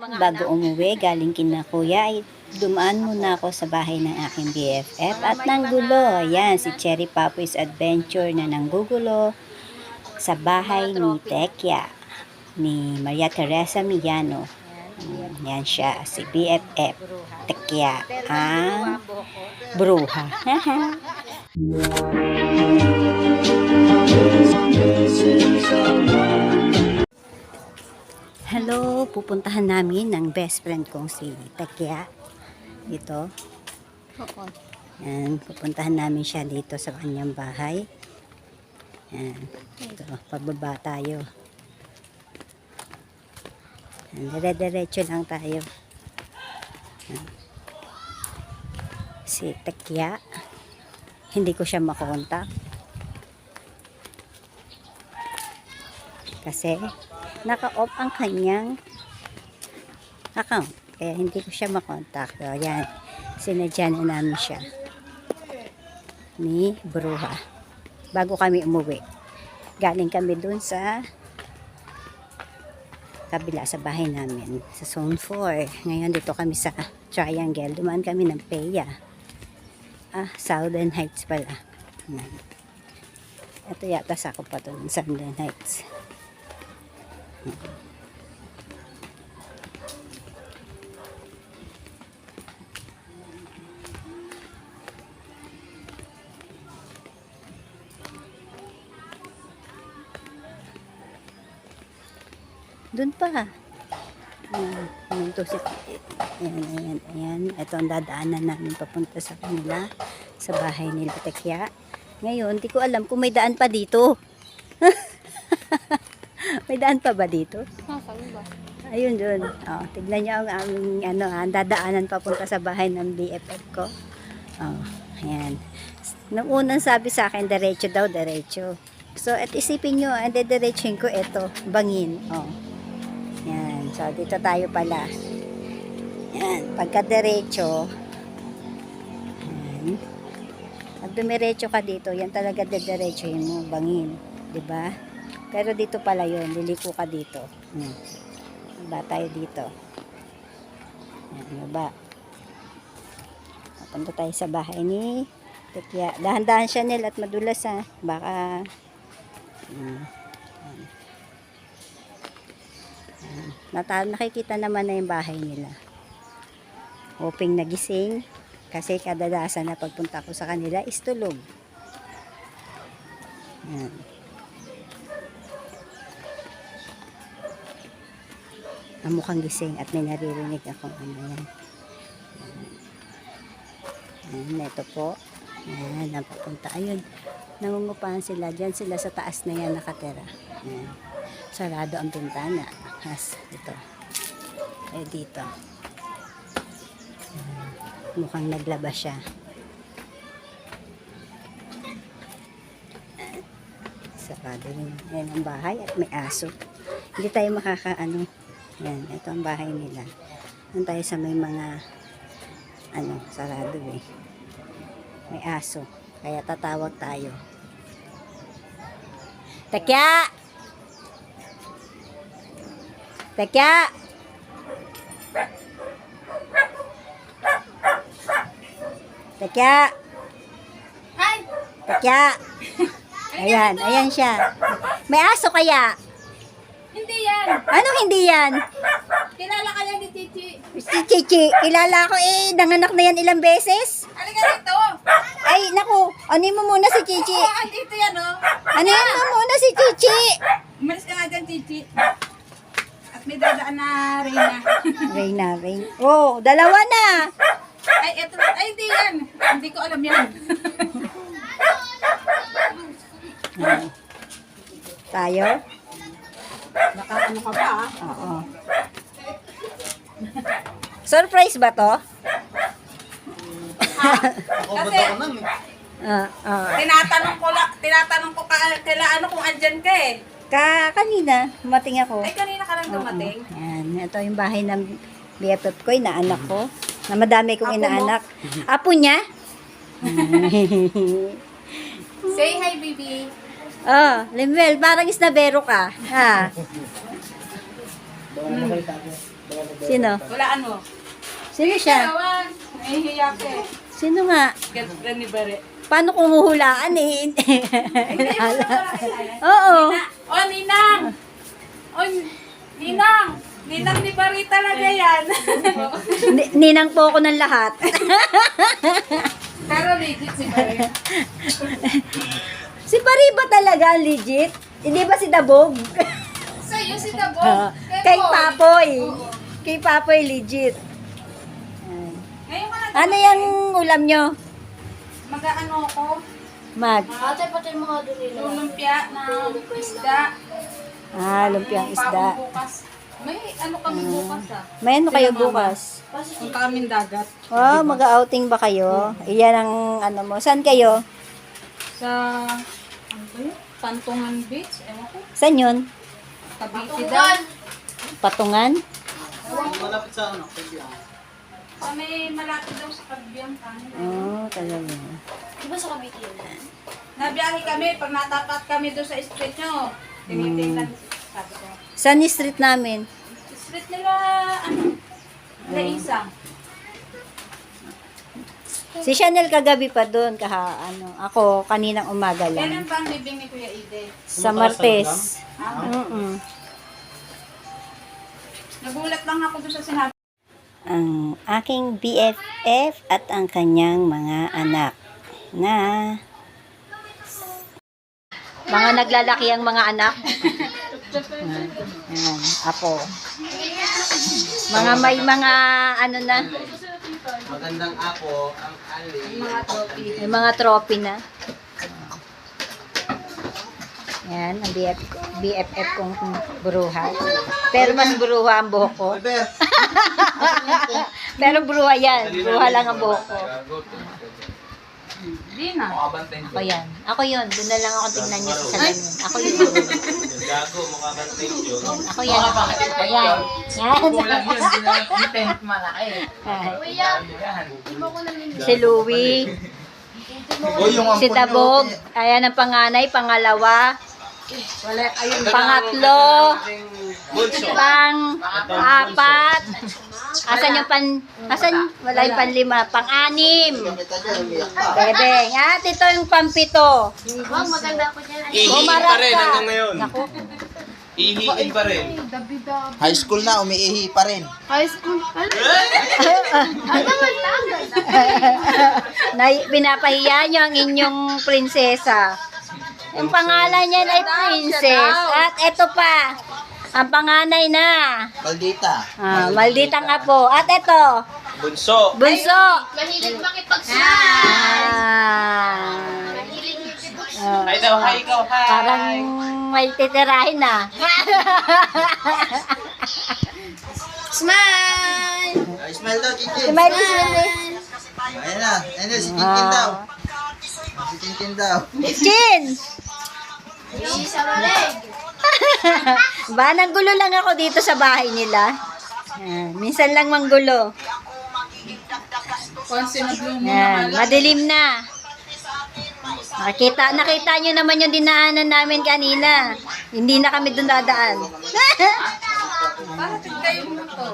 Bago umuwi, galing kina kuya, ay dumaan muna ako sa bahay ng aking BFF at nanggulo. Yan, si Cherry Papoy's Adventure na nanggugulo sa bahay ni Tekya, ni Maria Teresa Millano. Yan siya, si BFF Tekya, ang bruha. Hello, pupuntahan namin ng best friend kong si Tekya dito. Yan, pupuntahan namin siya dito sa kanyang bahay. Yan, ito, pababa tayo. Yan, dire-diretso lang tayo. Yan. Si Tekya, hindi ko siya makontak kasi naka-off ang kanyang account. Kaya hindi ko siya makontak. So, yan. Sinadya na namin siya ni bruha. Bago kami umuwi. Galing kami dun sa kabila sa bahay namin. Sa Zone 4. Ngayon dito kami sa Triangle. Dumaan kami ng Peya. Southern Heights pala. Yan. Ito yata sa ako pa dun. Southern Heights. Doon pa. Ayan, ito si ayan. Ito ang dadaanan namin papunta sa kanila, sa bahay nila Tekya. Ngayon, di ko alam kung may daan pa dito. May daan pa ba dito? Ayun doon. Oh, tignan niyo ang aming dadaanan papunta sa bahay ng BFF ko. Oh, ayan. Nung unang sabi sa akin, diretso daw, diretso. So, at isipin niyo, diretsuhin ko ito, bangin. Oh. Yan. So, dito tayo pala. Yan. Pagka diretso, yan. Pag dumiretso ka dito, yan talaga diretsuhin mo, bangin. Diba? Pero dito pala yun, liliko ka dito. Baba tayo dito. Baba. Papunta tayo sa bahay ni Tekya. Dahan-dahan siya nil at madulas ha. Baka nakikita naman na yung bahay nila. Hoping nagising. Kasi kadalasan na pagpunta ko sa kanila is tulog. Yan. Mukhang gising at may naririnig akong ano yan. Ayan, ito po. Ayan, napapunta. Ayun, nangungupahan sila. Diyan sila sa taas na yan nakatira. Ayan. Sarado ang bintana. Ito. Ay, dito. Ayan. Mukhang naglaba siya. Sarado rin. Ayan ang bahay at may aso. Hindi tayo makakaano. Yan, ito ang bahay nila. Doon tayo sa may mga sarado eh. May aso. Kaya tatawag tayo. Tekya! Tekya! Tekya! Hi! Tekya! Ayan, ayan siya. May aso kaya? Hindi yan! Anong hindi yan? Kilala ka lang ni Chichi. Si Chichi, kilala ko nanganak na yan ilang beses. Halika dito! Ay, naku, anin mo muna si Chichi. Oo, andito yan, oh. Anin mo muna si Chichi. Umalis ka nga dyan, Chichi. At may dadaan na Reyna. Reyna. Oh, dalawa na. Ay, eto. Ay, hindi yan. Hindi ko alam yan. Tayo? Baka ano ka ba, ha? Oo. Surprise ba to? Kasi, tinatanong ko kaila ano kung andyan ka eh. Kanina, dumating ako. Ay, kanina ka lang dumating. Yan, ito yung bahay ng BFF ko, inaanak ko. Na madami kong inaanak. Apo niya? Say hi, baby. Oh, Limwell, parang isnabero ka. Ha? Sino? Walaan mo. Sino siya? Ewan. Nahihiya ka eh. Sino nga? Girlfriend ni Bare. Paano kung huhulaan eh? Oo. O, Ninang! O, Ninang! Ninang ni Bare talaga yan. Ninang po ako ng lahat. Pero legit si Bare. Si Pari ba talaga legit? Hindi ba si Dabog? Sa'yo si Dabog. Kay Papoy. Kay Papoy legit. Ngayon ka na. Ano yung ulam nyo? Mag-ano ko? Ate, pati mga doon nila. Lumpia na isda. Lumpiang isda. Pang bukas. May ano kami bukas ah. May ano kayo bukas? Punta kaming dagat. Oh, mag-outing ba kayo? Iyan ang ano mo. Saan kayo? Sa, ano ba yun? Tantungan Beach. Ewan ko. Saan yun? Cavite daw. Patungan? Malapit sa ano, Pagbiang. Sa may malapit daw sa Pagbiang. Oh, talaga. Di ba sa Cavite yun? Nabiyahe kami. Pag natapat kami doon sa street nyo. Tinitingnan. Sabi ko. Saan yung street namin? Street nila, ano? Nila isang. Si Chanel kagabi pa doon. Ako kaninang umaga Kailan lang. ba ang bibing ni Kuya Ide? Sa Martes. Nagulat lang ako doon sa sinabi. Ang aking BFF at ang kanyang mga anak na mga naglalaki ang mga anak. Ayan, apo. Mga may mga ano na, Magandang apo, ang ali. Mga trophy. may mga trophy na. Yan, ang BFF kong buruha. Pero mas buruha ang buhok ko. Albert! Pero buruha yan. Buruha lang ang buhok ko. Di na. Ako yan. Ako yun. Doon na lang ako tingnan niyo sa salamin. Ako yun. Gago, makakantay yun. Ako yan. Ako yan. Yan. Kulang yun, tent malaki. Si Louie. Si Tabog. Ayan ang panganay. Pangalawa. Pangatlo. Pang-apat. Asan yung wala yung panlima. Pang-anim. Bebeng. At ito yung pampito. Ma'am, maganda ako dyan. Ihiin pa rin hanggang ngayon. Naku. Ihiin pa rin. High school na, umiihi pa rin. High school. Ano man lang? Pinapahiya nyo ang inyong prinsesa. Yung pangalan niyan ay princess. At ito pa. Ang panganay na. Maldita. Malditang apo. At ito. Bunso. Bunso. Mahilig makipag-smile. Mahilig makipag-smile. Hi daw, hi ikaw, hi. Parang may titirahin na. Smile! Smile daw, Tintin. Smile, smile. Ayan na, si Tintin daw. Si Tintin daw. Chin! Isa malig. Ba, nanggulo lang ako dito sa bahay nila. Minsan lang manggulo. Kung sinablo mo Yan, madilim na. Nakita nyo naman yung dinaanan namin kanina. Hindi na kami doon dadaan. Bakit kayo mo to?